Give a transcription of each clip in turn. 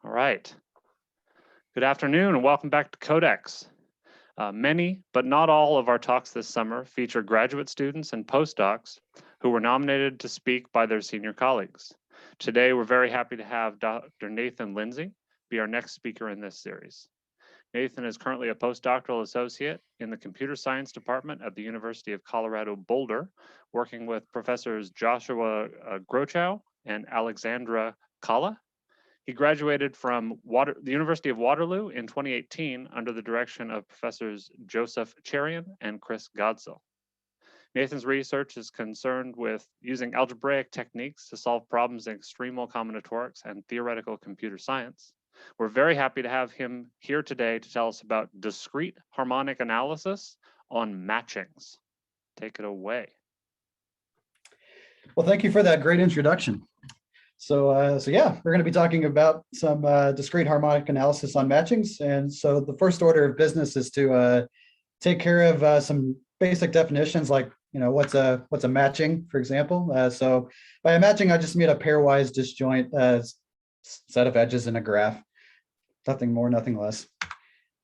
All right. Good afternoon and welcome back to Codex. Many, but not all of our talks this summer feature graduate students and postdocs who were nominated to speak by their senior colleagues. Today, we're very happy to have Dr. Nathan Lindzey be our next speaker in this series. Nathan is currently a postdoctoral associate in the computer science department at the University of Colorado Boulder, working with professors Joshua Grochow and Alexandra Kalla. He graduated from the University of Waterloo in 2018 under the direction of professors Joseph Cherian and Chris Godsell. Nathan's research is concerned with using algebraic techniques to solve problems in extremal combinatorics and theoretical computer science. We're very happy to have him here today to tell us about discrete harmonic analysis on matchings. Take it away. Well, thank you for that great introduction. So yeah, we're going to be talking about some discrete harmonic analysis on matchings. And so the first order of business is to take care of some basic definitions, like, you know, what's a matching, for example. So by a matching, I just mean a pairwise disjoint set of edges in a graph. Nothing more, nothing less.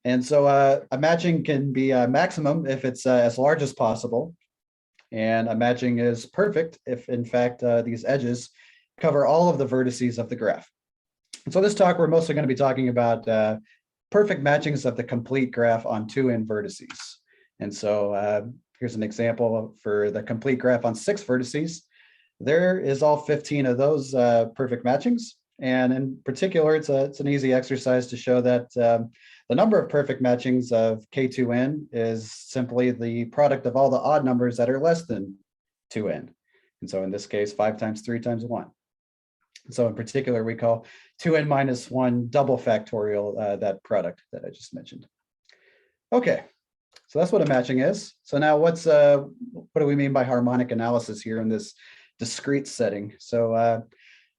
And so a matching can be a maximum if it's as large as possible. And a matching is perfect if, in fact, these edges cover all of the vertices of the graph. And so this talk, we're mostly going to be talking about perfect matchings of the complete graph on 2n vertices. And so here's an example for the complete graph on 6 vertices. There is all 15 of those perfect matchings. And in particular, it's an easy exercise to show that the number of perfect matchings of K2n is simply the product of all the odd numbers that are less than 2n. And so in this case, 5 times 3 times 1. So in particular, we call 2n minus 1 double factorial that product that I just mentioned. Okay, so that's what a matching is. So now what do we mean by harmonic analysis here in this discrete setting? So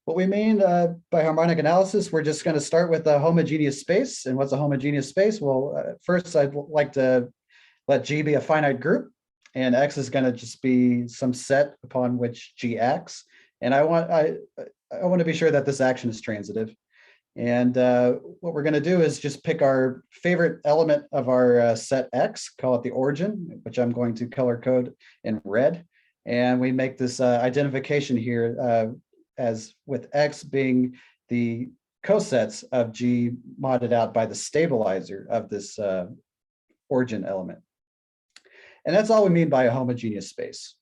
what we mean by harmonic analysis, we're just going to start with a homogeneous space. And what's a homogeneous space? Well, first I'd like to let G be a finite group, and X is going to just be some set upon which G acts. And I want to be sure that this action is transitive. And what we're going to do is just pick our favorite element of our set X, call it the origin, which I'm going to color code in red. And we make this identification here as with X being the cosets of G modded out by the stabilizer of this origin element. And that's all we mean by a homogeneous space.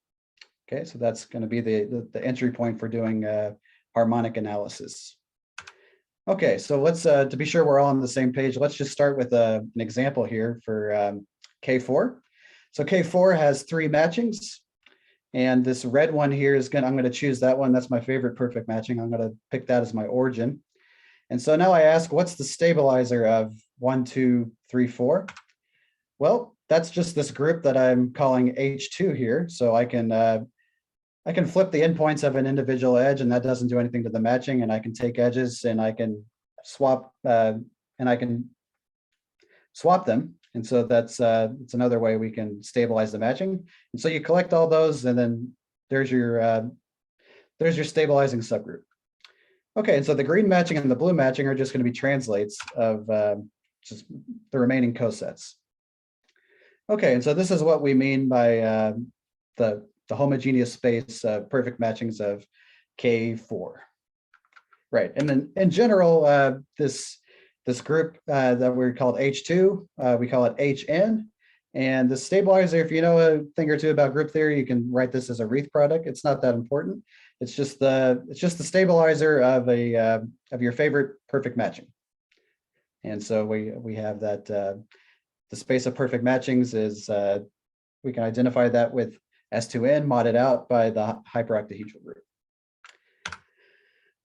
Okay, so that's going to be the entry point for doing harmonic analysis. Okay, so let's, to be sure we're all on the same page, let's just start with an example here for K4. So K4 has 3 matchings, and this red one here I'm going to choose that one. That's my favorite perfect matching. I'm going to pick that as my origin. And so now I ask, what's the stabilizer of 1, 2, 3, 4? Well, that's just this group that I'm calling H2 here. So I can flip the endpoints of an individual edge, and that doesn't do anything to the matching. And I can take edges and I can swap them. And so that's it's another way we can stabilize the matching. And so you collect all those, and then there's your stabilizing subgroup. Okay, and so the green matching and the blue matching are just going to be translates of just the remaining cosets. Okay, and so this is what we mean by the homogeneous space perfect matchings of K4. Right, and then in general, this group that we called H2, we call it HN. And the stabilizer, if you know a thing or two about group theory, you can write this as a Reith product. It's not that important. It's just the stabilizer of your favorite perfect matching. And so we have that the space of perfect matchings is we can identify that with S2n modded out by the hyperoctahedral group.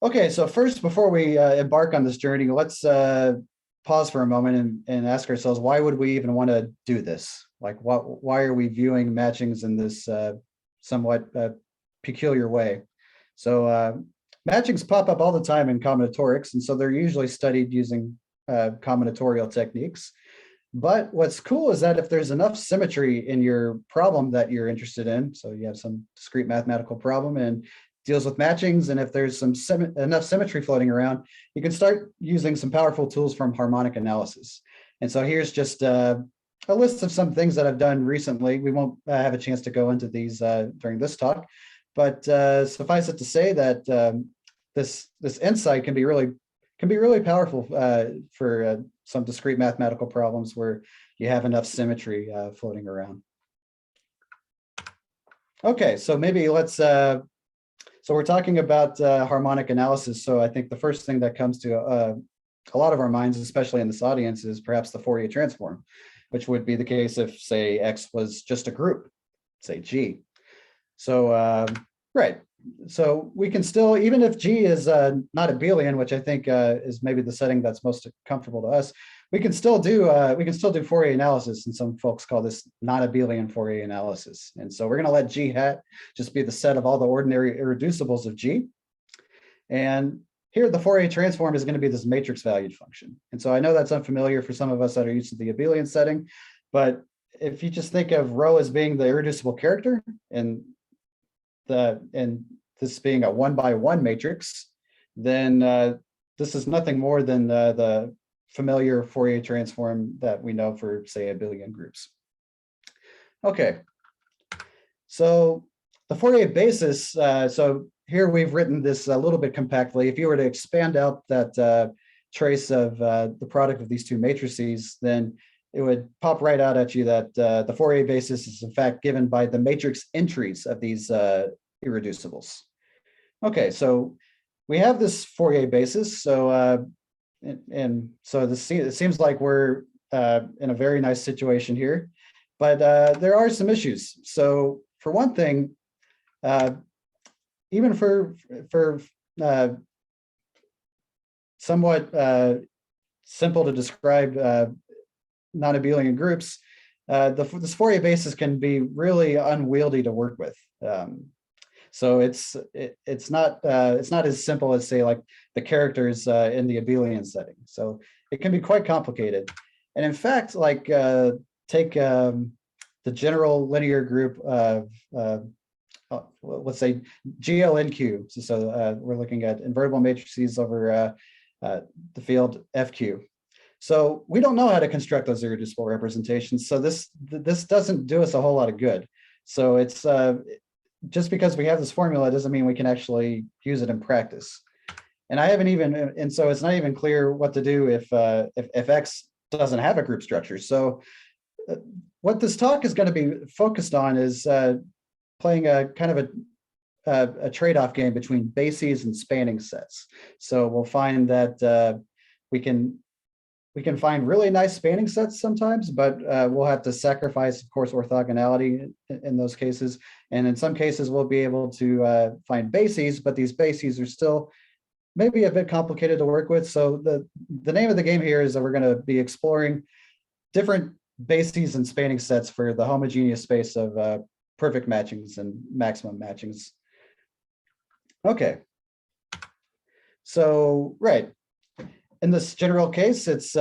Okay, so first, before we embark on this journey, let's pause for a moment and ask ourselves, why would we even want to do this? Like, why are we viewing matchings in this somewhat peculiar way? So matchings pop up all the time in combinatorics, and so they're usually studied using combinatorial techniques. But what's cool is that if there's enough symmetry in your problem that you're interested in, so you have some discrete mathematical problem and deals with matchings, and if there's enough symmetry floating around, you can start using some powerful tools from harmonic analysis. And so here's just a list of some things that I've done recently. We won't have a chance to go into these during this talk, but suffice it to say that this insight can be really powerful for some discrete mathematical problems where you have enough symmetry floating around. Okay, so maybe let's, so we're talking about harmonic analysis. So I think the first thing that comes to a lot of our minds, especially in this audience, is perhaps the Fourier transform, which would be the case if, say, X was just a group, say G. So, right. So we can still, even if G is not abelian, which I think is maybe the setting that's most comfortable to us, we can still do Fourier analysis, and some folks call this non-abelian Fourier analysis. And so we're going to let G hat just be the set of all the ordinary irreducibles of G. And here the Fourier transform is going to be this matrix valued function. And so I know that's unfamiliar for some of us that are used to the abelian setting, but if you just think of rho as being the irreducible character and this being a 1-by-1 matrix, then this is nothing more than the familiar Fourier transform that we know for, say, abelian groups. Okay, so the Fourier basis, so here we've written this a little bit compactly. If you were to expand out that trace of the product of these two matrices, then it would pop right out at you that the Fourier basis is in fact given by the matrix entries of these irreducibles. Okay, so we have this Fourier basis. So and so it seems like we're in a very nice situation here, but there are some issues. So for one thing, even for somewhat simple to describe non-abelian groups, this Fourier basis can be really unwieldy to work with. So it's not as simple as, say, like the characters in the abelian setting. So it can be quite complicated. And in fact, like take the general linear group of let's say GLNQ. So we're looking at invertible matrices over the field FQ. So we don't know how to construct those irreducible representations. So this doesn't do us a whole lot of good. So it's just because we have this formula doesn't mean we can actually use it in practice. And I haven't even, and so it's not even clear what to do if X doesn't have a group structure. So what this talk is going to be focused on is playing a kind of a trade-off game between bases and spanning sets. So we'll find that we can find really nice spanning sets sometimes, but we'll have to sacrifice, of course, orthogonality in those cases. And in some cases, we'll be able to find bases, but these bases are still maybe a bit complicated to work with. So the name of the game here is that we're going to be exploring different bases and spanning sets for the homogeneous space of perfect matchings and maximum matchings. Okay. So, right. In this general case, it's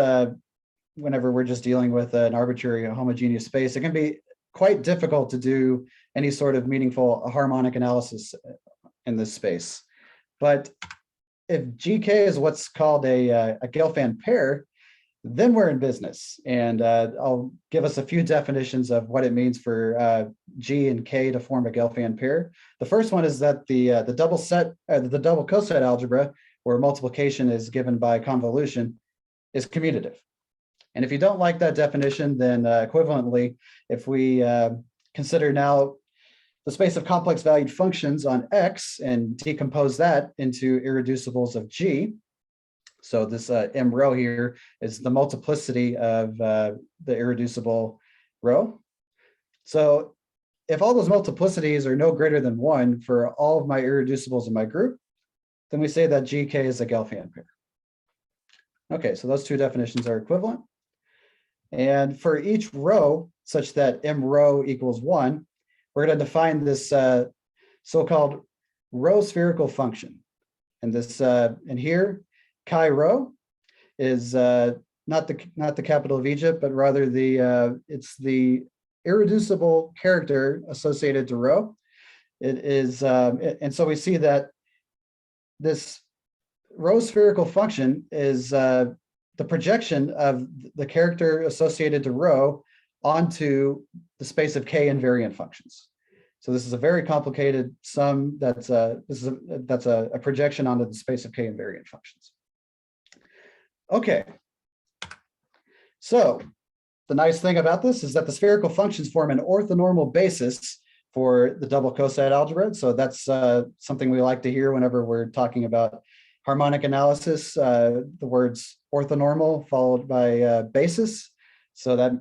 whenever we're just dealing with an arbitrary homogeneous space, it can be quite difficult to do any sort of meaningful harmonic analysis in this space. But if GK is what's called a Gelfand pair, then we're in business. And I'll give us a few definitions of what it means for G and K to form a Gelfand pair. The first one is that the double coset algebra, where multiplication is given by convolution, is commutative. And if you don't like that definition, then equivalently, if we consider now the space of complex valued functions on X and decompose that into irreducibles of G, so this M rho here is the multiplicity of the irreducible rho. So if all those multiplicities are no greater than 1 for all of my irreducibles in my group, then we say that GK is a Gelfand pair. Okay, so those two definitions are equivalent. And for each row, such that M rho equals 1, we're going to define this so-called rho spherical function. And this, and here, chi rho is not the capital of Egypt, but rather it's the irreducible character associated to rho. It is, and so we see that this row spherical function is the projection of the character associated to row onto the space of K invariant functions. So this is a very complicated sum that's a projection onto the space of K invariant functions. Okay. So the nice thing about this is that the spherical functions form an orthonormal basis for the double coset algebra. So that's something we like to hear whenever we're talking about harmonic analysis, the words orthonormal followed by basis, so that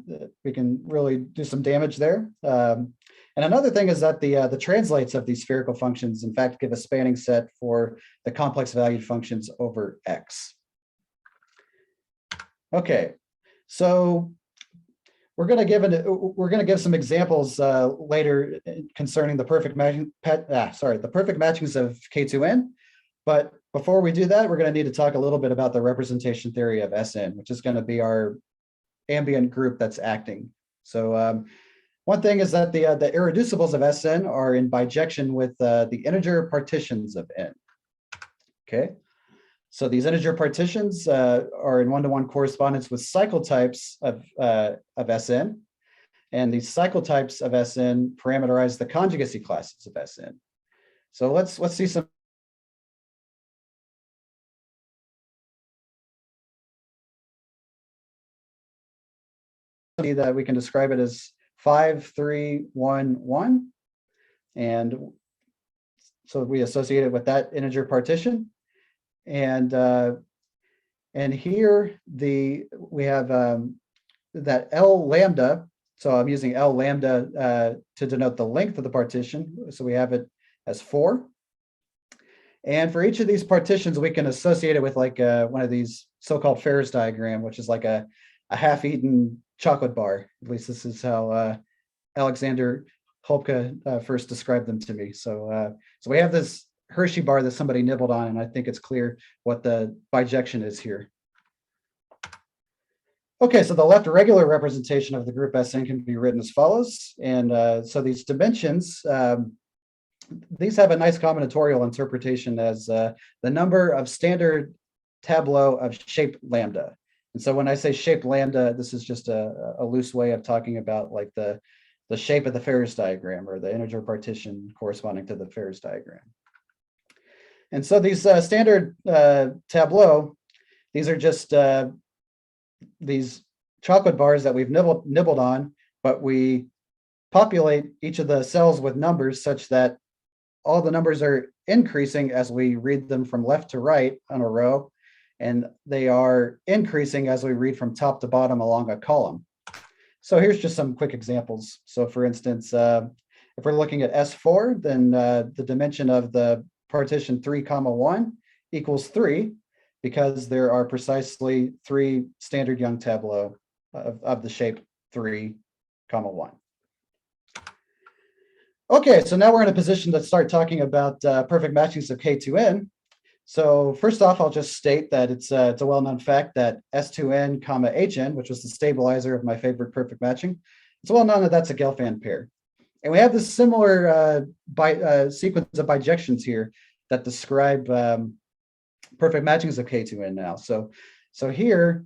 we can really do some damage there. And another thing is that the translates of these spherical functions, in fact, give a spanning set for the complex valued functions over X. Okay, so we're going to give some examples later concerning the perfect matching, the perfect matchings of K2n. But before we do that, we're going to need to talk a little bit about the representation theory of Sn, which is going to be our ambient group that's acting. So one thing is that the irreducibles of Sn are in bijection with the integer partitions of n. Okay. So these integer partitions are in one-to-one correspondence with cycle types of Sn, and these cycle types of Sn parameterize the conjugacy classes of Sn. So let's see some that we can describe it as 5, 3, 1, 1, and so we associate it with that integer partition. And here we have that L lambda. So I'm using L lambda to denote the length of the partition. So we have it as 4. And for each of these partitions, we can associate it with like one of these so-called Pairs diagram, which is like a half-eaten chocolate bar. At least this is how Alexander Holpke first described them to me. So we have this Hershey bar that somebody nibbled on, and I think it's clear what the bijection is here. Okay, so the left regular representation of the group Sn can be written as follows. And so these dimensions, these have a nice combinatorial interpretation as the number of standard tableau of shape lambda. And so when I say shape lambda, this is just a loose way of talking about like the shape of the Pairs diagram, or the integer partition corresponding to the Pairs diagram. And so these standard tableau, these are just these chocolate bars that we've nibbled on, but we populate each of the cells with numbers such that all the numbers are increasing as we read them from left to right on a row, and they are increasing as we read from top to bottom along a column. So here's just some quick examples. So for instance, if we're looking at S4, then the dimension of the partition 3, 1 equals 3, because there are precisely 3 standard Young tableau of the shape 3, 1. Okay, so now we're in a position to start talking about perfect matchings of K2n. So first off, I'll just state that it's a well-known fact that S2n, Hn, which was the stabilizer of my favorite perfect matching, it's well known that that's a Gelfand pair. And we have this similar sequence of bijections here that describe perfect matchings of K2n now. So here,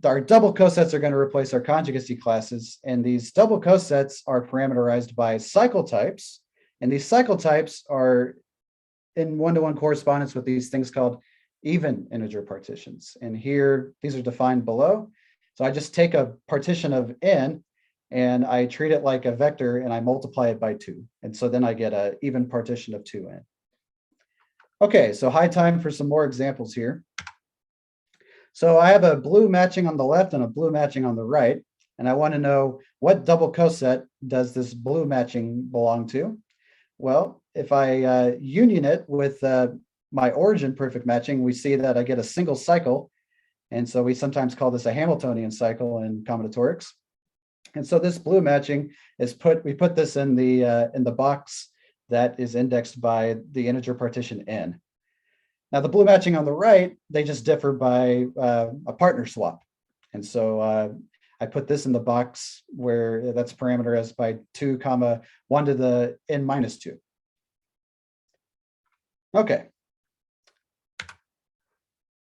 our double cosets are going to replace our conjugacy classes, and these double cosets are parameterized by cycle types, and these cycle types are in one-to-one correspondence with these things called even integer partitions. And here, these are defined below. So I just take a partition of n, and I treat it like a vector, and I multiply it by 2. And so then I get an even partition of 2n. Okay, so high time for some more examples here. So I have a blue matching on the left and a blue matching on the right, and I want to know what double coset does this blue matching belong to? Well, if I union it with my origin perfect matching, we see that I get a single cycle. And so we sometimes call this a Hamiltonian cycle in combinatorics. And so this blue matching is we put this in the box that is indexed by the integer partition n. Now the blue matching on the right, they just differ by a partner swap. And so I put this in the box where that's parameterized by 2, 1 to the n minus 2. Okay.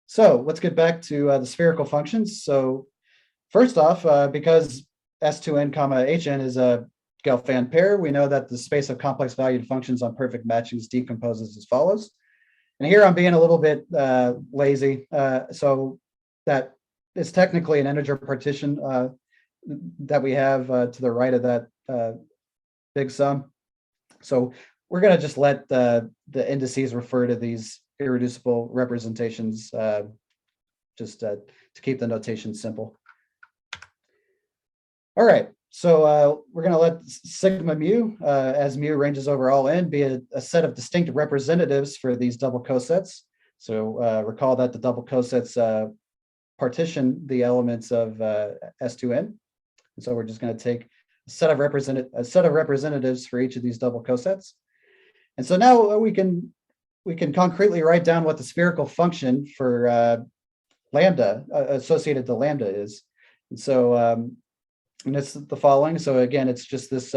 So let's get back to the spherical functions. So first off, because S2n comma Hn is a Gelfand pair, we know that the space of complex valued functions on perfect matchings decomposes as follows. And here I'm being a little bit lazy. So that is technically an integer partition that we have to the right of that big sum. So we're going to just let the indices refer to these irreducible representations just to keep the notation simple. All right, so we're going to let sigma mu, as mu ranges over all n, be a set of distinct representatives for these double cosets. So recall that the double cosets partition the elements of S2n. And so we're just going to take a set of representatives for each of these double cosets. And so now we can concretely write down what the spherical function for lambda associated to lambda is. And so and it's the following. So again, it's just this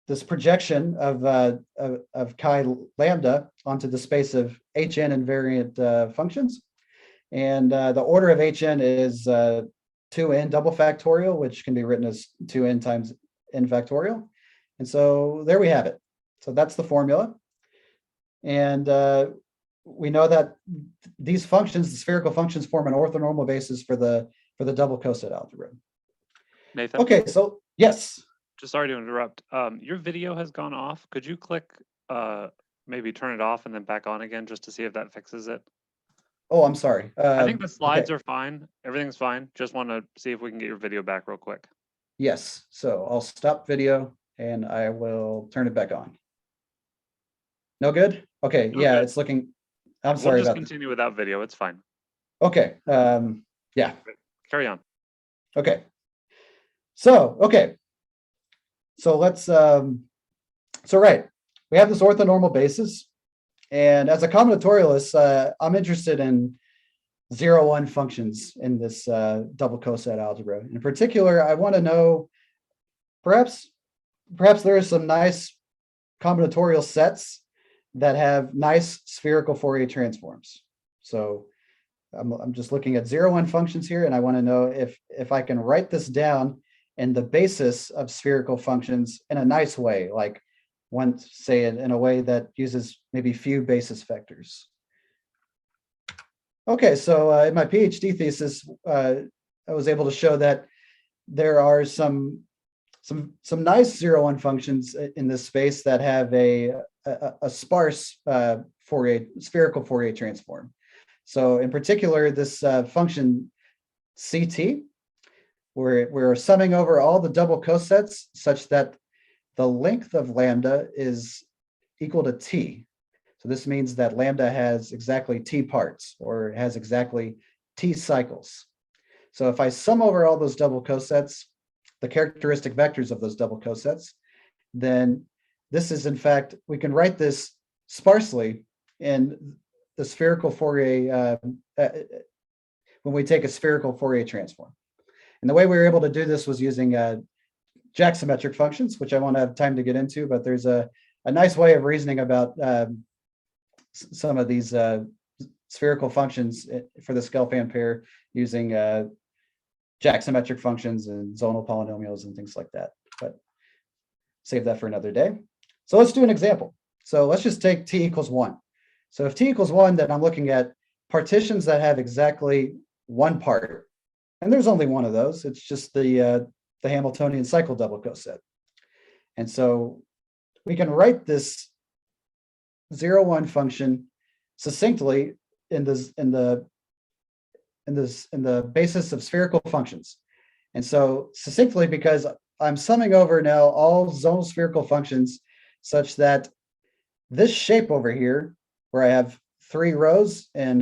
this projection of chi lambda onto the space of Hn invariant functions. And the order of Hn is 2n double factorial, which can be written as 2n times n factorial. And so there we have it. So that's the formula. And we know that these functions, the spherical functions, form an orthonormal basis for the double coset algebra. Nathan? Okay, so yes. Just sorry to interrupt. Your video has gone off. Could you click, maybe turn it off and then back on again just to see if that fixes it? Oh, I'm sorry. I think the slides okay. are fine. Everything's fine. Just want to see if we can get your video back real quick. Yes, so I'll stop video and I will turn it back on. No good? Okay, No yeah, good. it's looking, I'm sorry We'll just about that. continue without video. It's fine. Okay, yeah. Carry on. Okay. So, okay. So let's, so right, we have this orthonormal basis. And as a combinatorialist, I'm interested in 0-1 functions in this double coset algebra. In particular, I want to know, perhaps there are some nice combinatorial sets that have nice spherical Fourier transforms. So I'm just looking at 0-1 functions here, and I want to know if I can write this down in the basis of spherical functions in a nice way, like one, say, in a way that uses maybe few basis vectors. Okay, so in my PhD thesis, I was able to show that there are some nice 0-1 functions in this space that have a sparse spherical Fourier transform. So in particular, this function CT, we're summing over all the double cosets such that the length of lambda is equal to t. So this means that lambda has exactly t parts, or has exactly t cycles. So if I sum over all those double cosets, the characteristic vectors of those double cosets, then this is, in fact, we can write this sparsely in the spherical Fourier, when we take a spherical Fourier transform. And the way we were able to do this was using Jack symmetric functions, which I won't have time to get into, but there's a nice way of reasoning about some of these spherical functions for the Gelfand pair using Jack symmetric functions and zonal polynomials and things like that. But save that for another day. So let's do an example. So let's just take t equals 1. So if t equals 1, then I'm looking at partitions that have exactly one part. And there's only one of those. It's just the Hamiltonian cycle double coset. And so we can write this 0-1 function succinctly in the basis of spherical functions. And so succinctly, because I'm summing over now all zonal spherical functions such that this shape over here, where I have 3 rows and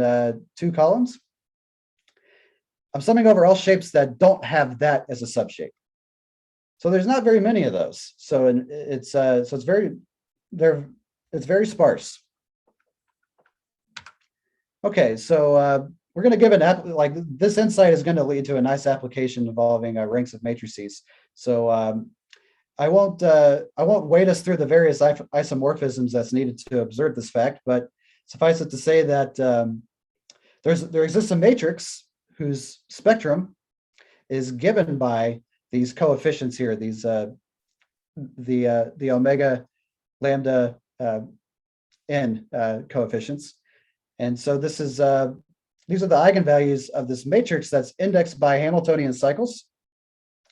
2 columns, I'm summing over all shapes that don't have that as a subshape. So there's not very many of those. So it's very sparse. Okay, so we're going to give like this insight is going to lead to a nice application involving ranks of matrices. So I won't wade us through the various isomorphisms that's needed to observe this fact, but suffice it to say that there exists a matrix whose spectrum is given by these coefficients here, these the omega lambda n coefficients. And so this is these are the eigenvalues of this matrix that's indexed by Hamiltonian cycles.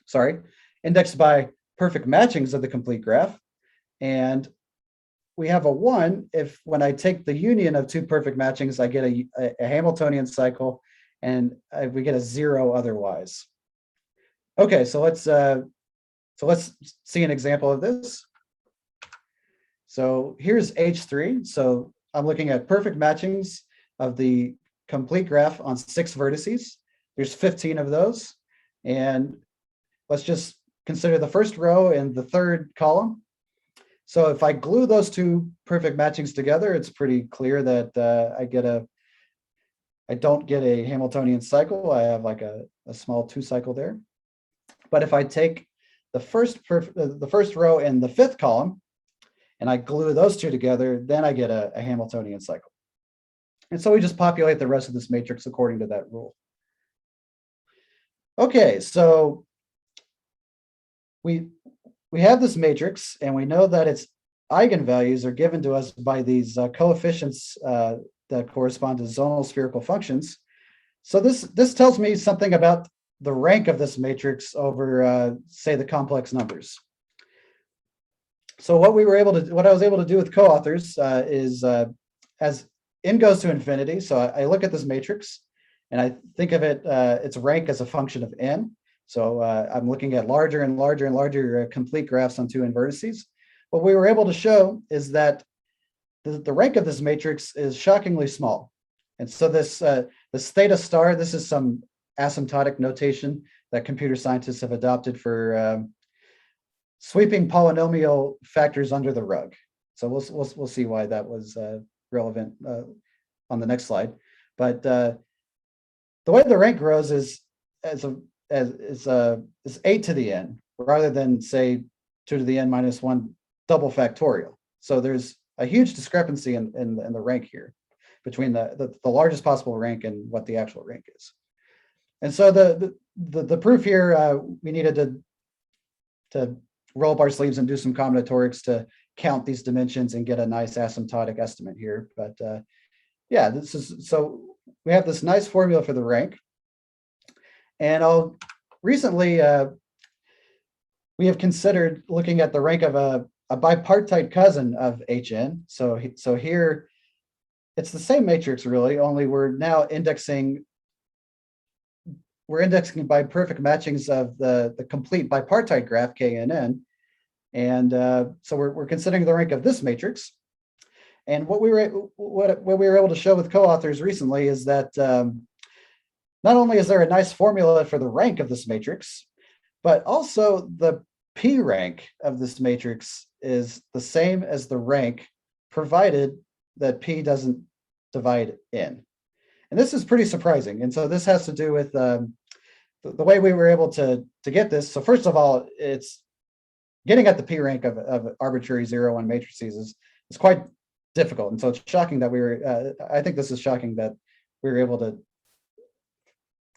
Sorry, indexed by perfect matchings of the complete graph. And we have a 1 if when I take the union of two perfect matchings, I get a Hamiltonian cycle, and we get a 0 otherwise. Okay, so let's see an example of this. So here's H3. So I'm looking at perfect matchings of the complete graph on 6 vertices. There's 15 of those. And let's just consider the first row and the third column. So if I glue those two perfect matchings together, it's pretty clear that I don't get a Hamiltonian cycle. I have like a small 2 cycle there. But if I take the first row and the 5th column, and I glue those two together, then I get a Hamiltonian cycle. And so we just populate the rest of this matrix according to that rule. Okay, so we have this matrix, and we know that its eigenvalues are given to us by these coefficients that correspond to zonal spherical functions. So this tells me something about the rank of this matrix over, say, the complex numbers. So what I was able to do with co-authors is as n goes to infinity. So I look at this matrix, and I think of its rank as a function of n. So I'm looking at larger and larger and larger complete graphs on 2 n vertices. What we were able to show is that the rank of this matrix is shockingly small. And so this theta star, this is some asymptotic notation that computer scientists have adopted for sweeping polynomial factors under the rug. So we'll see why that was relevant on the next slide. But the way the rank grows is 8 to the n, rather than say 2 to the n minus 1 double factorial. So there's a huge discrepancy in the rank here between the largest possible rank and what the actual rank is. And so the proof here, we needed to roll up our sleeves and do some combinatorics to count these dimensions and get a nice asymptotic estimate here. But yeah, so we have this nice formula for the rank. And recently we have considered looking at the rank of a bipartite cousin of Hn. So here it's the same matrix really, only we're now indexing by perfect matchings of the complete bipartite graph KNN. And so we're considering the rank of this matrix. And what we were able to show with co-authors recently is that not only is there a nice formula for the rank of this matrix, but also the P rank of this matrix is the same as the rank, provided that P doesn't divide n. And this is pretty surprising. And so this has to do with the way we were able to get this. So first of all, it's getting at the P rank of arbitrary 0-1 matrices is quite difficult. And so it's shocking that I think this is shocking that we were able to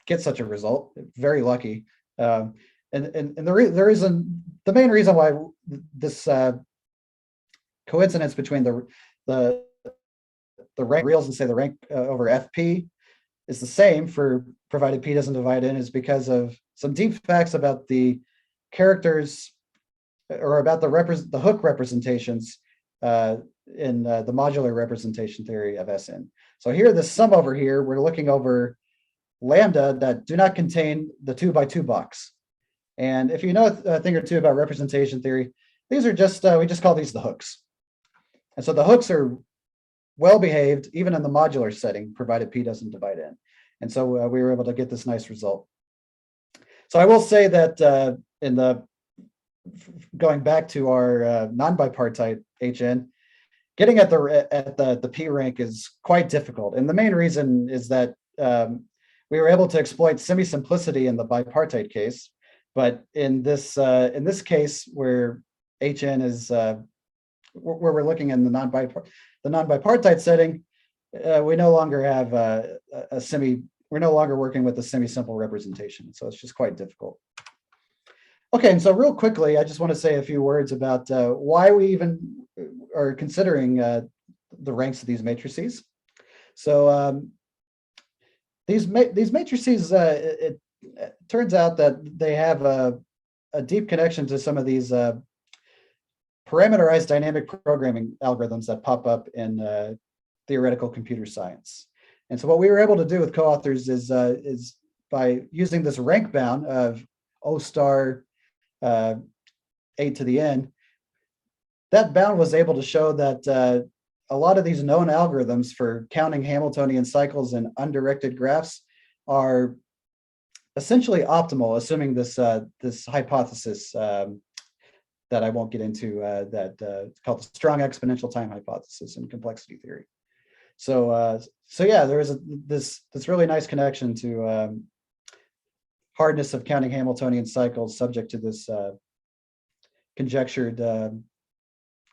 get such a result. Very lucky. And the main reason why this coincidence between the rank reals and say the rank over FP is the same for provided P doesn't divide n is because of some deep facts about the characters or about the hook representations in the modular representation theory of Sn. So here, the sum over here, we're looking over lambda that do not contain the 2x2 box. And if you know a thing or two about representation theory, these are just, we just call these the hooks. And so the hooks are well behaved, even in the modular setting, provided P doesn't divide n. And so we were able to get this nice result. So I will say that going back to our non-bipartite Hn, getting at the P rank is quite difficult. And the main reason is that we were able to exploit semi-simplicity in the bipartite case. But in this case, where Hn is where we're looking in the non-bipartite setting, we no longer have we're no longer working with a semi-simple representation. So it's just quite difficult. Okay, and so real quickly, I just want to say a few words about why we even are considering the ranks of these matrices. So these matrices, it turns out that they have a deep connection to some of these parameterized dynamic programming algorithms that pop up in theoretical computer science. And so what we were able to do with co-authors is by using this rank bound of O star 8 to the n, that bound was able to show that a lot of these known algorithms for counting Hamiltonian cycles in undirected graphs are essentially optimal, assuming this hypothesis that I won't get into it's called the strong exponential time hypothesis in complexity theory. So yeah, there is this really nice connection to hardness of counting Hamiltonian cycles subject to this conjectured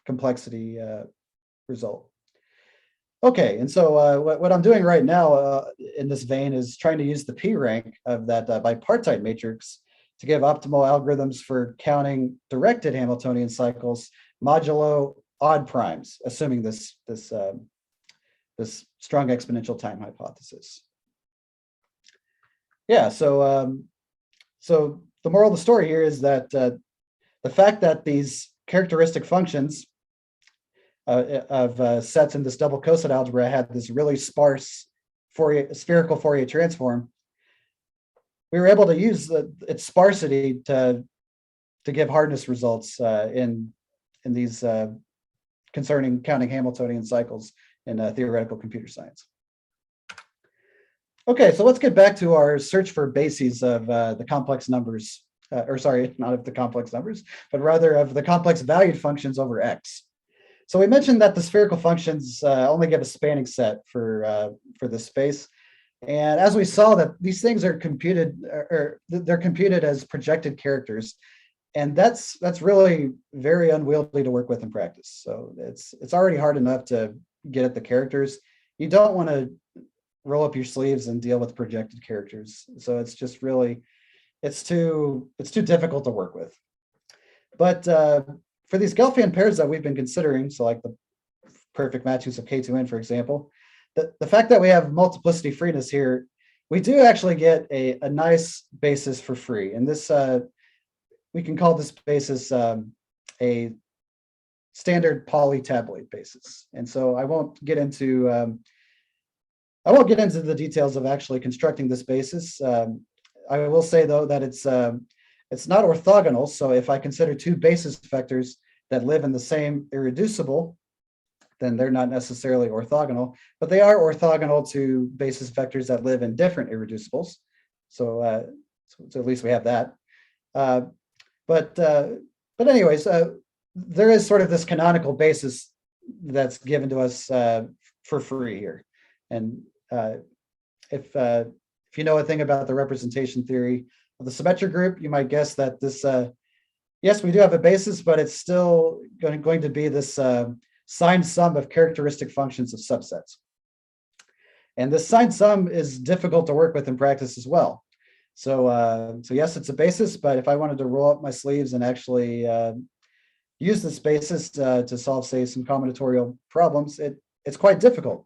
complexity result. Okay, and so what I'm doing right now in this vein is trying to use the P rank of that bipartite matrix to give optimal algorithms for counting directed Hamiltonian cycles modulo odd primes, assuming this strong exponential time hypothesis. Yeah, so the moral of the story here is that the fact that these characteristic functions of sets in this double coset algebra had this really sparse spherical Fourier transform, we were able to use its sparsity to give hardness results in these concerning counting Hamiltonian cycles in theoretical computer science. Okay, so let's get back to our search for bases of the complex numbers, or sorry, not of the complex numbers, but rather of the complex valued functions over X. So we mentioned that the spherical functions only give a spanning set for this space. And as we saw, that these things are computed, or they're computed as projected characters. And that's really very unwieldy to work with in practice. So it's already hard enough to get at the characters. You don't want to roll up your sleeves and deal with projected characters. So it's just really, it's too difficult to work with. But for these Gelfand pairs that we've been considering, so like the perfect matchings of K2N, for example, the fact that we have multiplicity freeness here, we do actually get a nice basis for free. And this, we can call this basis a standard polytabulate basis. And so I won't get into the details of actually constructing this basis. I will say though that it's not orthogonal. So if I consider two basis vectors that live in the same irreducible, then they're not necessarily orthogonal, but they are orthogonal to basis vectors that live in different irreducibles. So at least we have that. But anyways, there is sort of this canonical basis that's given to us for free here. And if you know a thing about the representation theory of the symmetric group, you might guess that this, yes, we do have a basis, but it's still going to be this signed sum of characteristic functions of subsets. And this signed sum is difficult to work with in practice as well. So yes, it's a basis, but if I wanted to roll up my sleeves and actually use this basis to solve, say, some combinatorial problems, it's quite difficult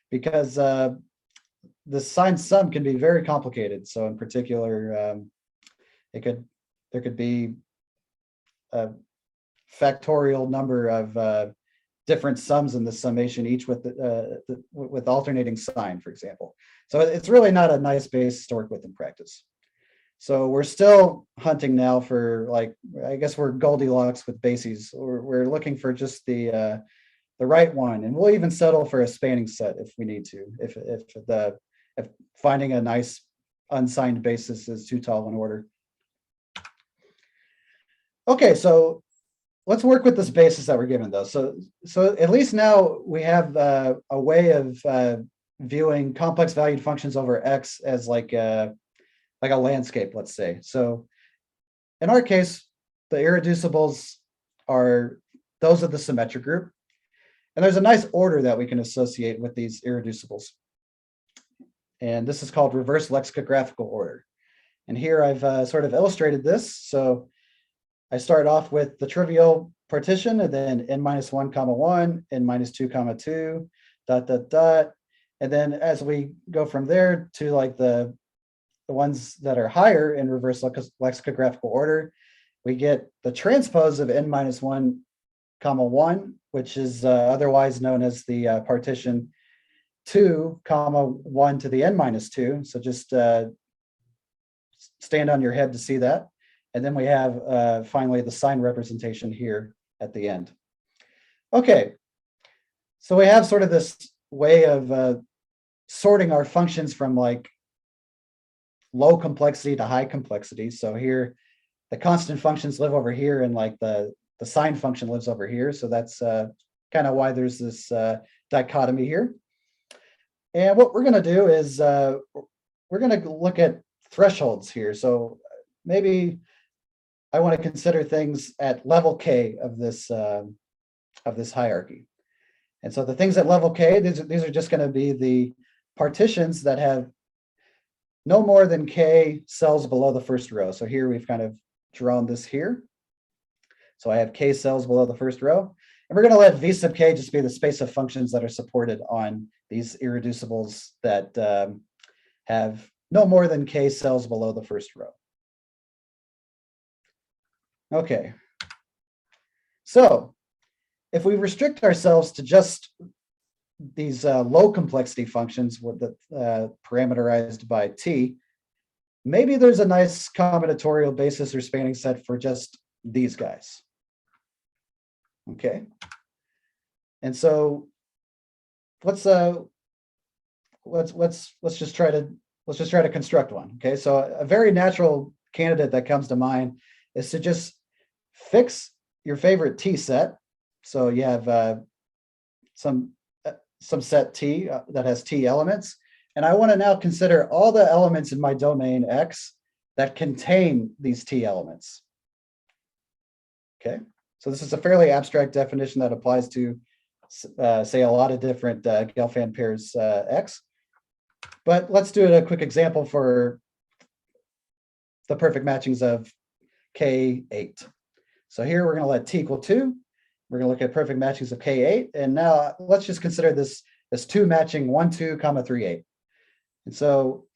because the signed sum can be very complicated. So in particular, there could be a factorial number of different sums in the summation, each with alternating sign, for example. So it's really not a nice basis to work with in practice. So we're still hunting now for, like, I guess we're Goldilocks with bases. We're looking for just the right one, and we'll even settle for a spanning set if we need to, if finding a nice unsigned basis is too tall an order. Okay, so let's work with this basis that we're given though. So at least now we have a way of viewing complex valued functions over X as like a landscape, let's say. So in our case, the irreducibles are those of the symmetric group. And there's a nice order that we can associate with these irreducibles. And this is called reverse lexicographical order. And here I've sort of illustrated this. So I start off with the trivial partition and then n-1, 1, n-2, 2, ... And then as we go from there to like the ones that are higher in reverse lexicographical order, we get the transpose of n-1, 1, which is otherwise known as the partition 2, 1 to the n-2. So just stand on your head to see that. And then we have finally the sign representation here at the end. Okay, so we have sort of this way of sorting our functions from like low complexity to high complexity. So here, the constant functions live over here, and like the sine function lives over here. So that's kind of why there's this dichotomy here. And what we're going to do is we're going to look at thresholds here. So maybe I want to consider things at level K of this hierarchy. And so the things at level K, these are just going to be the partitions that have no more than K cells below the first row. So here we've kind of drawn this here. So I have K cells below the first row. And we're going to let V sub K just be the space of functions that are supported on these irreducibles that have no more than K cells below the first row. Okay. So if we restrict ourselves to just these low complexity functions parameterized by T, maybe there's a nice combinatorial basis or spanning set for just these guys. Okay. And so let's just try to construct one. Okay. So a very natural candidate that comes to mind is to just fix your favorite T set. So you have some set T that has T elements. And I want to now consider all the elements in my domain X that contain these T elements. Okay, so this is a fairly abstract definition that applies to, say, a lot of different Gelfand pairs X. But let's do a quick example for the perfect matchings of K8. So here we're going to let T equal 2. We're going to look at perfect matchings of K8. And now let's just consider this 2 matching 1, 2, 3, 8. And so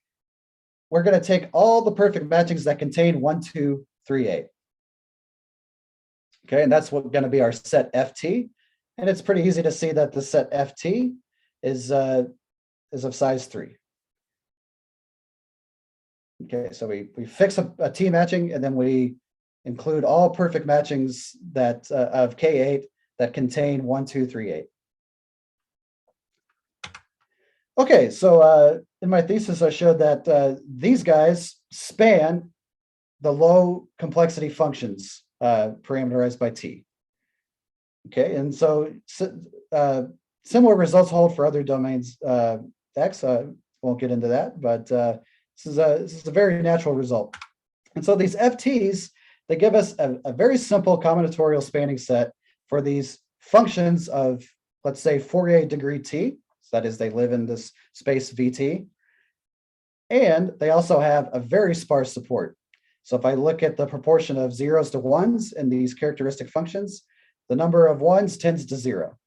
we're going to take all the perfect matchings that contain 1, 2, 3, 8. Okay, and that's going to be our set FT. And it's pretty easy to see that the set FT is of size 3. Okay, so we fix a T matching, and then we include all perfect matchings that of K8 that contain 1, 2, 3, 8. Okay, so in my thesis, I showed that these guys span the low complexity functions parameterized by T. Okay, and so similar results hold for other domains X. Won't get into that, but this is a very natural result. And so these FTs, they give us a very simple combinatorial spanning set for these functions of, let's say, Fourier degree T. So that is, they live in this space VT. And they also have a very sparse support. So if I look at the proportion of zeros to ones in these characteristic functions, the number of ones tends to 0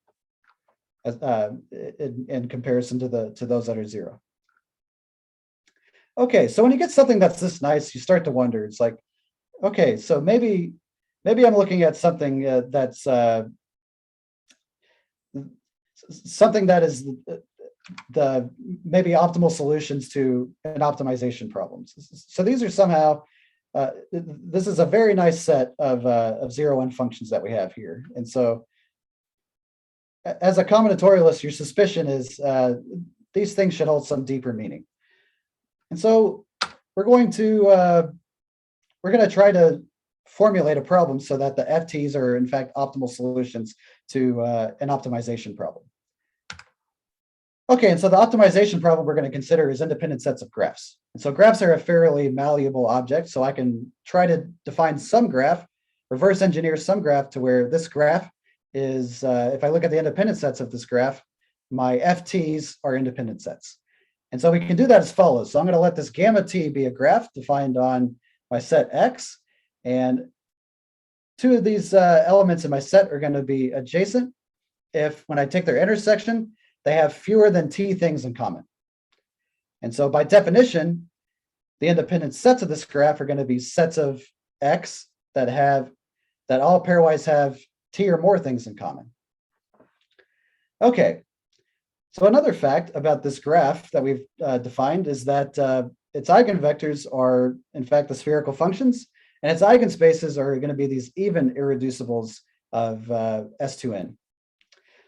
in comparison to those that are 0. Okay, so when you get something that's this nice, you start to wonder. It's like, okay, so maybe I'm looking at something that's something that is the maybe optimal solutions to an optimization problems. So these are somehow this is a very nice set of 0-1 functions that we have here. And so as a combinatorialist, your suspicion is these things should hold some deeper meaning. And so we're going to try to formulate a problem so that the FTs are in fact optimal solutions to an optimization problem. Okay, and so the optimization problem we're going to consider is independent sets of graphs. And so graphs are a fairly malleable object, so I can try to define some graph, reverse engineer some graph to where this graph is, if I look at the independent sets of this graph, my FTs are independent sets. And so we can do that as follows. So I'm going to let this gamma t be a graph defined on my set X. And two of these elements in my set are going to be adjacent if, when I take their intersection, they have fewer than t things in common. And so by definition, the independent sets of this graph are going to be sets of X that all pairwise have t or more things in common. Okay, so another fact about this graph that we've defined is that its eigenvectors are, in fact, the spherical functions, and its eigenspaces are going to be these even irreducibles of S2n.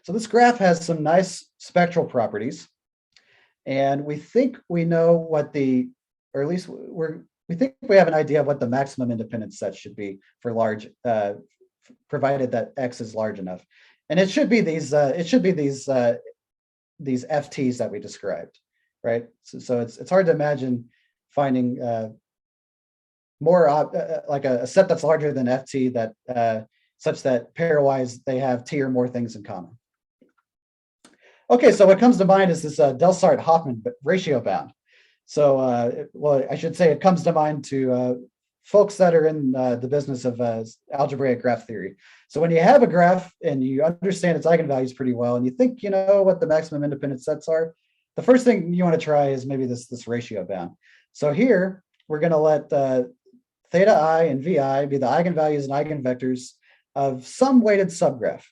So this graph has some nice spectral properties, and we think we know what or at least we think we have an idea of what the maximum independent set should be for large, provided that X is large enough. And it should be these FTs that we described, right? So it's hard to imagine finding more like a set that's larger than FT that such that pairwise they have t or more things in common. Okay, so what comes to mind is this Delsart-Hoffman ratio bound. So, well, I should say it comes to mind to folks that are in the business of algebraic graph theory. So when you have a graph and you understand its eigenvalues pretty well, and you think you know what the maximum independent sets are, the first thing you want to try is maybe this ratio bound. So here, we're going to let theta I and vi be the eigenvalues and eigenvectors of some weighted subgraph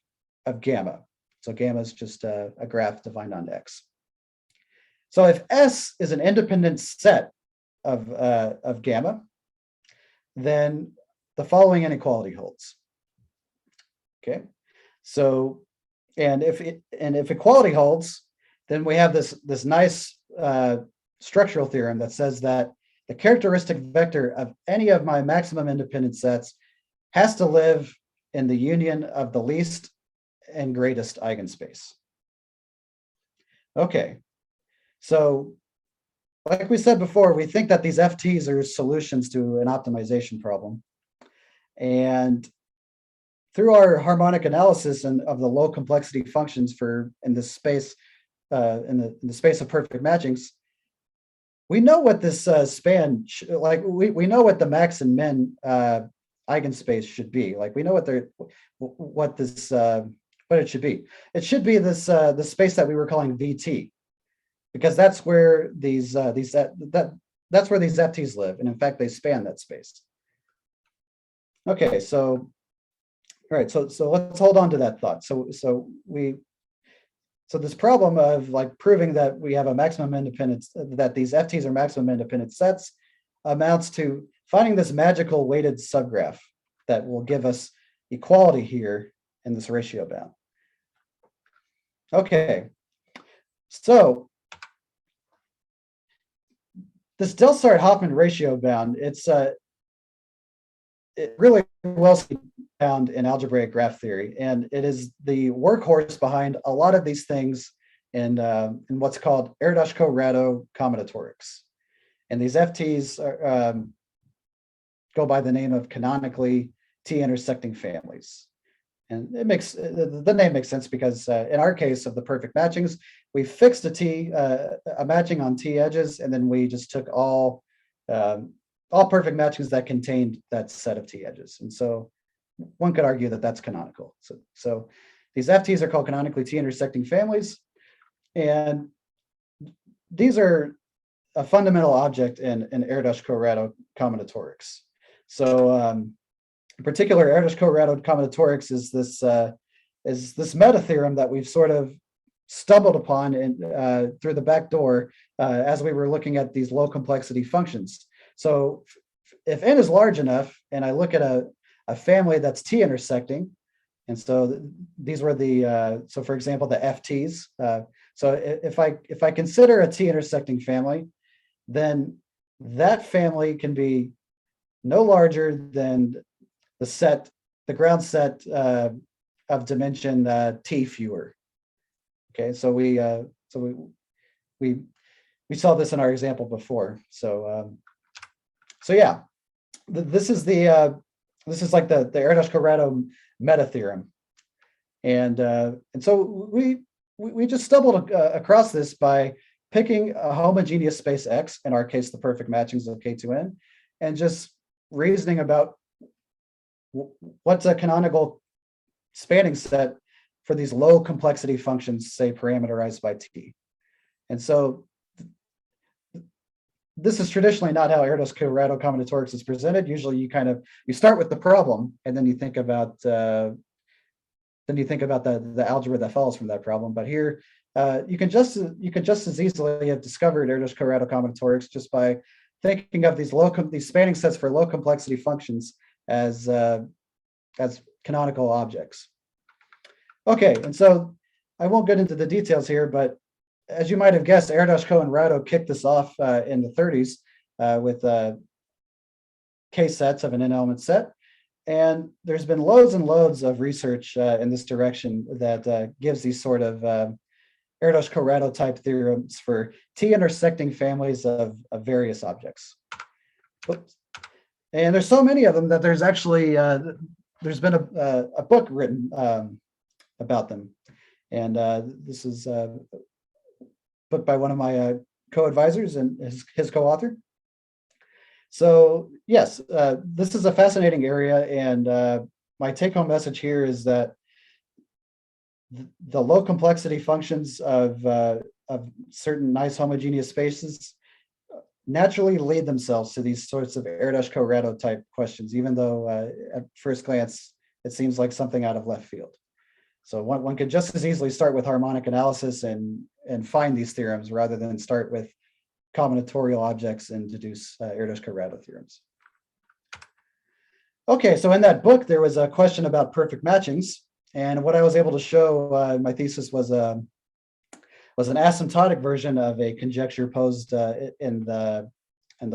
of gamma. So gamma is just a graph defined on X. So if S is an independent set of gamma, then the following inequality holds. Okay, so and if equality holds, then we have this nice structural theorem that says that the characteristic vector of any of my maximum independent sets has to live in the union of the least and greatest eigenspace. Okay, so like we said before, we think that these FTs are solutions to an optimization problem. And through our harmonic analysis of the low complexity functions in the space in the space of perfect matchings, we know what this span we know what the max and min eigenspace should be. Like we know what it should be. It should be this the space that we were calling VT, because that's where these that's where these FTs live, and in fact they span that space. Okay, so all right, so let's hold on to that thought. So this problem of like proving that we have a maximum independence, that these FTs are maximum independent sets, amounts to finding this magical weighted subgraph that will give us equality here in this ratio bound. Okay, so this Delsart-Hoffman ratio bound, it's it really well found in algebraic graph theory, and it is the workhorse behind a lot of these things in what's called Erdős-Corrado combinatorics. And these FTs go by the name of canonically T-intersecting families. And it makes the name makes sense because in our case of the perfect matchings, we fixed a matching on T edges, and then we just took all perfect matchings that contained that set of T edges. And so one could argue that that's canonical. So these FTs are called canonically T-intersecting families, and these are a fundamental object in Erdős-Corrado combinatorics. So in particular, Erdős-Corrado combinatorics is this meta theorem that we've sort of stumbled upon through the back door as we were looking at these low complexity functions. So if n is large enough, and I look at a family that's T-intersecting, and so these were so for example, the FTs. So if I consider a T-intersecting family, then that family can be no larger than the ground set of dimension T fewer. Okay, so we saw this in our example before. So yeah, this is like the Erdős-Corrado meta theorem. And so we just stumbled across this by picking a homogeneous space X, in our case, the perfect matchings of K2n, and just reasoning about what's a canonical spanning set for these low complexity functions, say parameterized by T. And so this is traditionally not how Erdos-Corrado combinatorics is presented. Usually you start with the problem and then you think about the algebra that follows from that problem. But here you can just as easily have discovered Erdos-Corrado combinatorics just by thinking of these spanning sets for low complexity functions as canonical objects. Okay, and so I won't get into the details here, but as you might have guessed, Erdos-Co and Rado kicked this off in the 30s with K-sets of an n-element set. And there's been loads and loads of research in this direction that gives these sort of Erdos-Co-Rado type theorems for T-intersecting families of various objects. Oops. And there's so many of them that there's actually, there's been a book written about them. And this is a book by one of my co-advisors and his co-author. So yes, this is a fascinating area, and my take-home message here is that the low complexity functions of certain nice homogeneous spaces naturally lead themselves to these sorts of Erdos-Co-Rado type questions, even though at first glance it seems like something out of left field. So one could just as easily start with harmonic analysis and find these theorems rather than start with combinatorial objects and deduce Erdos-Co-Rado theorems. Okay, so in that book, there was a question about perfect matchings. And what I was able to show in my thesis was an asymptotic version of a conjecture posed in the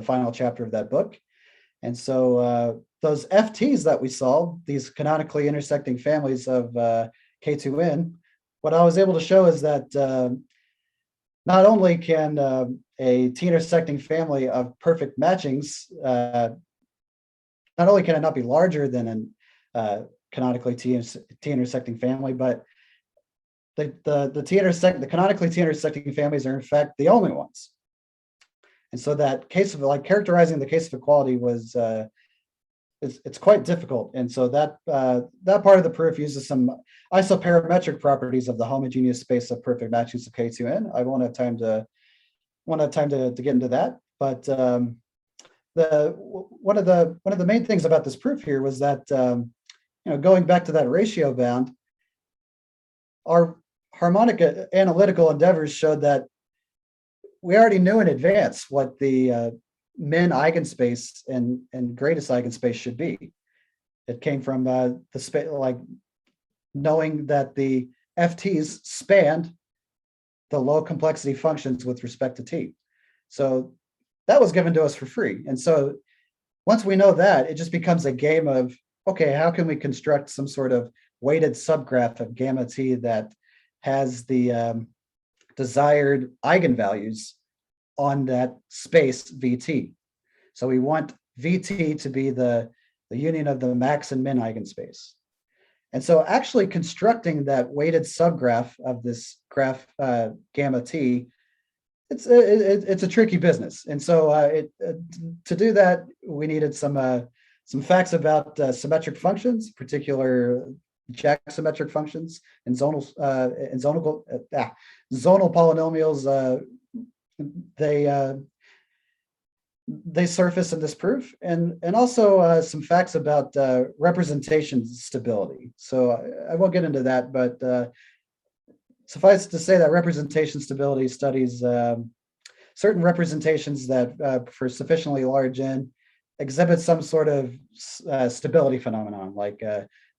final chapter of that book. And so those FTs that we saw, these canonically intersecting families of K2n, what I was able to show is that not only can a T-intersecting family of perfect matchings, not only can it not be larger than an canonically T-intersecting family, but the canonically T-intersecting families are in fact the only ones. And so that case of characterizing the case of equality was it's quite difficult. And so that part of the proof uses some isoparametric properties of the homogeneous space of perfect matchings of K2n. I won't have time to get into that, but one of the main things about this proof here was that going back to that ratio bound, our harmonic analytical endeavors showed that we already knew in advance what the min eigenspace and greatest eigenspace should be. It came from knowing that the FTs spanned the low complexity functions with respect to T. So that was given to us for free. And so once we know that, it just becomes a game of, okay, how can we construct some sort of weighted subgraph of gamma T that has the desired eigenvalues on that space VT. So we want VT to be the union of the max and min eigenspace. And so actually constructing that weighted subgraph of this graph gamma T, it's a tricky business. And so to do that, we needed some facts about symmetric functions, particular Jack symmetric functions and zonal polynomials. They surface in this proof, and also some facts about representation stability. So I won't get into that, but suffice to say that representation stability studies certain representations that for sufficiently large n exhibit some sort of stability phenomenon, like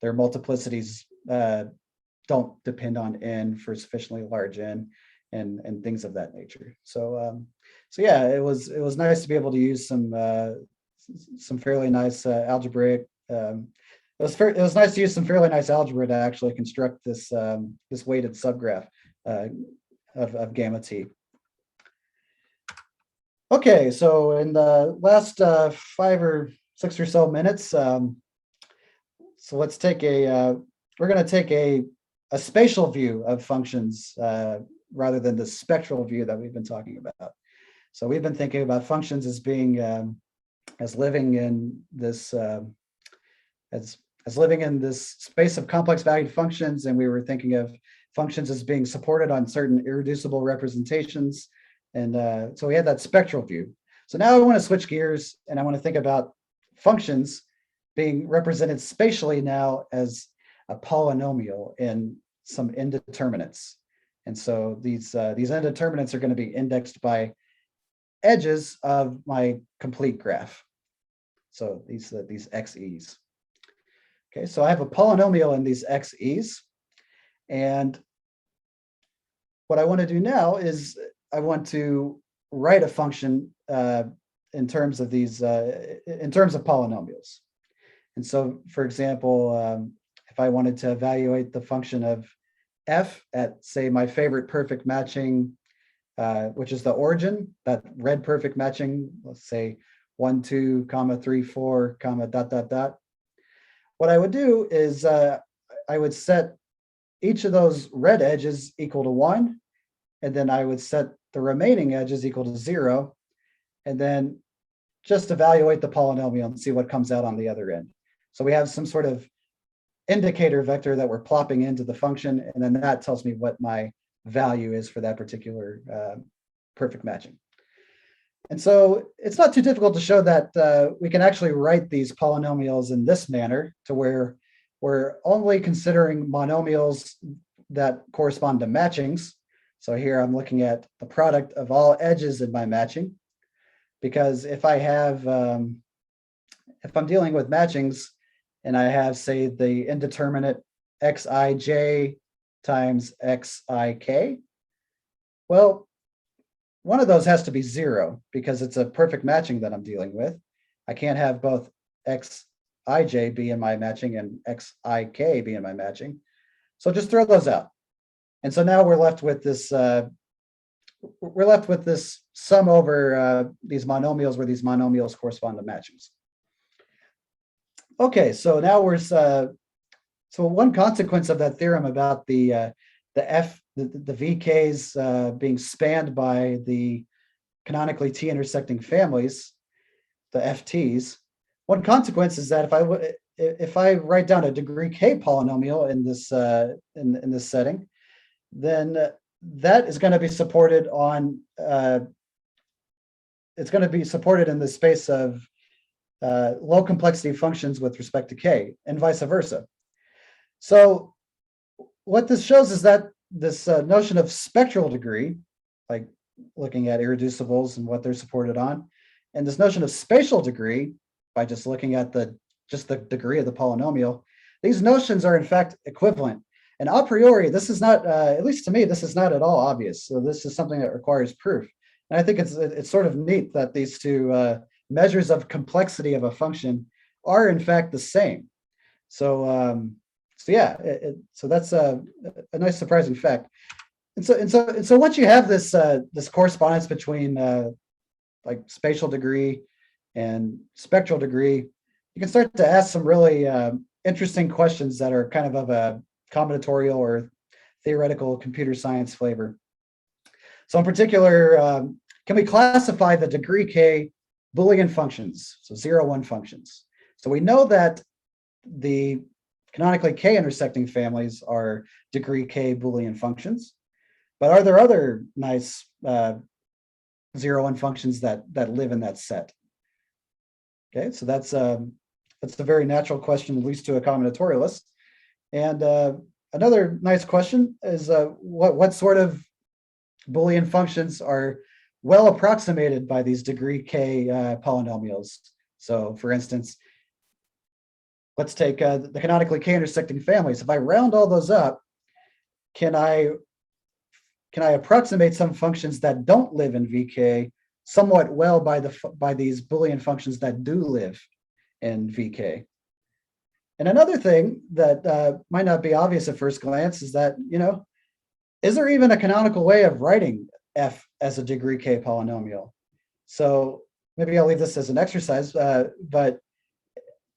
their multiplicities don't depend on n for sufficiently large n, and things of that nature. So yeah, it was nice to be able to use some fairly nice algebraic. It was nice to use some fairly nice algebra to actually construct this weighted subgraph of gamma T. Okay, so in the last 5 or 6 or so minutes, so let's take we're going to take a a spatial view of functions rather than the spectral view that we've been talking about. So we've been thinking about functions as being as living in this as living in this space of complex valued functions, and we were thinking of functions as being supported on certain irreducible representations, and so we had that spectral view. So now I want to switch gears, and I want to think about functions being represented spatially now as a polynomial in some indeterminates. And so these indeterminates are going to be indexed by edges of my complete graph. So these xe's. Okay, so I have a polynomial in these xe's, and what I want to do now is I want to write a function in terms of these in terms of polynomials. And so, for example, if I wanted to evaluate the function of f at, say, my favorite perfect matching, which is the origin, that red perfect matching, let's say 1, 2, comma, 3, 4, comma, dot, dot, dot. What I would do is I would set each of those red edges equal to 1, and then I would set the remaining edges equal to 0, and then just evaluate the polynomial and see what comes out on the other end. So we have some sort of indicator vector that we're plopping into the function, and then that tells me what my value is for that particular perfect matching. And so it's not too difficult to show that we can actually write these polynomials in this manner, to where we're only considering monomials that correspond to matchings. So here I'm looking at the product of all edges in my matching, because if I have, if I'm dealing with matchings and I have, say, the indeterminate xij times xik, well, one of those has to be 0 because it's a perfect matching that I'm dealing with. I can't have both xij be in my matching and xik be in my matching. So just throw those out. And so now we're left with this sum over these monomials, where these monomials correspond to matchings. Okay, so now we're so one consequence of that theorem about the VKs being spanned by the canonically T-intersecting families, the FTs. One consequence is that if I write down a degree K polynomial in this in this setting, then that is going to be supported on. It's going to be supported in the space of low complexity functions with respect to K, and vice versa. So what this shows is that this notion of spectral degree, like looking at irreducibles and what they're supported on, and this notion of spatial degree, by just looking at the degree of the polynomial, these notions are in fact equivalent. And a priori, this is not, at least to me, this is not at all obvious. So this is something that requires proof. And I think it's sort of neat that these two measures of complexity of a function are in fact the same. So yeah, so that's a nice surprising fact. And so once you have this this correspondence between like spatial degree and spectral degree, you can start to ask some really interesting questions that are kind of a combinatorial or theoretical computer science flavor. So in particular, can we classify the degree K Boolean functions, so 0, 1 functions? So we know that the canonically K intersecting families are degree K Boolean functions, but are there other nice 0, 1 functions that live in that set? Okay, so that's a very natural question, at least to a combinatorialist. And another nice question is what sort of Boolean functions are well approximated by these degree K polynomials? So for instance, let's take the canonically K intersecting families. If I round all those up, can I approximate some functions that don't live in VK somewhat well by these Boolean functions that do live in VK? And another thing that might not be obvious at first glance is that, is there even a canonical way of writing f as a degree K polynomial? So maybe I'll leave this as an exercise, but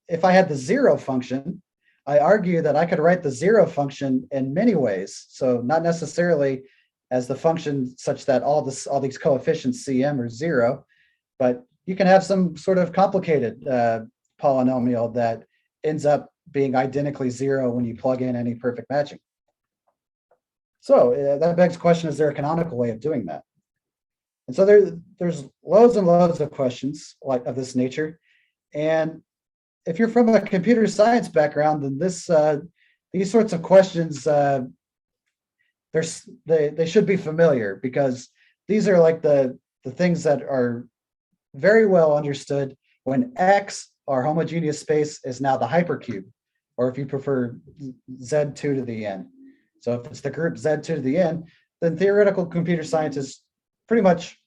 if I had the 0 function, I argue that I could write the zero function in many ways. So not necessarily as the function such that all these coefficients Cm are zero, but you can have some sort of complicated polynomial that ends up being identically zero when you plug in any perfect matching. So that begs the question, is there a canonical way of doing that? And so there's loads and loads of questions like of this nature. And if you're from a computer science background, then these sorts of questions, they should be familiar, because these are like the things that are very well understood when X, our homogeneous space, is now the hypercube, or if you prefer, Z2 to the n. So if it's the group Z2 to the n, then theoretical computer scientists pretty much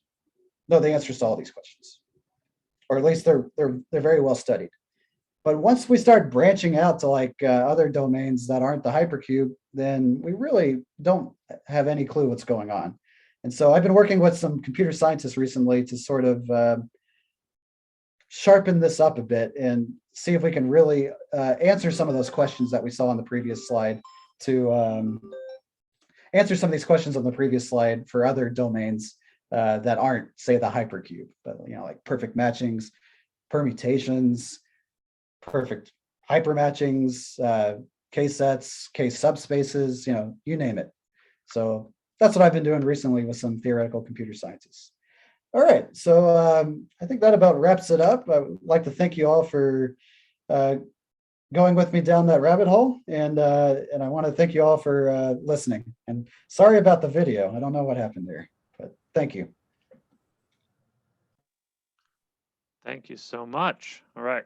know the answers to all these questions, or at least they're very well studied. But once we start branching out to like other domains that aren't the hypercube, then we really don't have any clue what's going on. And so I've been working with some computer scientists recently to sort of sharpen this up a bit and see if we can really answer some of those questions that we saw on the previous slide, to answer some of these questions on the previous slide for other domains that aren't, say, the hypercube, but like perfect matchings, permutations, perfect hypermatchings, K-sets, K-subspaces, you name it. So that's what I've been doing recently with some theoretical computer scientists. All right, so I think that about wraps it up. I would like to thank you all for going with me down that rabbit hole, and I want to thank you all for listening. And sorry about the video. I don't know what happened there, but thank you. Thank you so much. All right.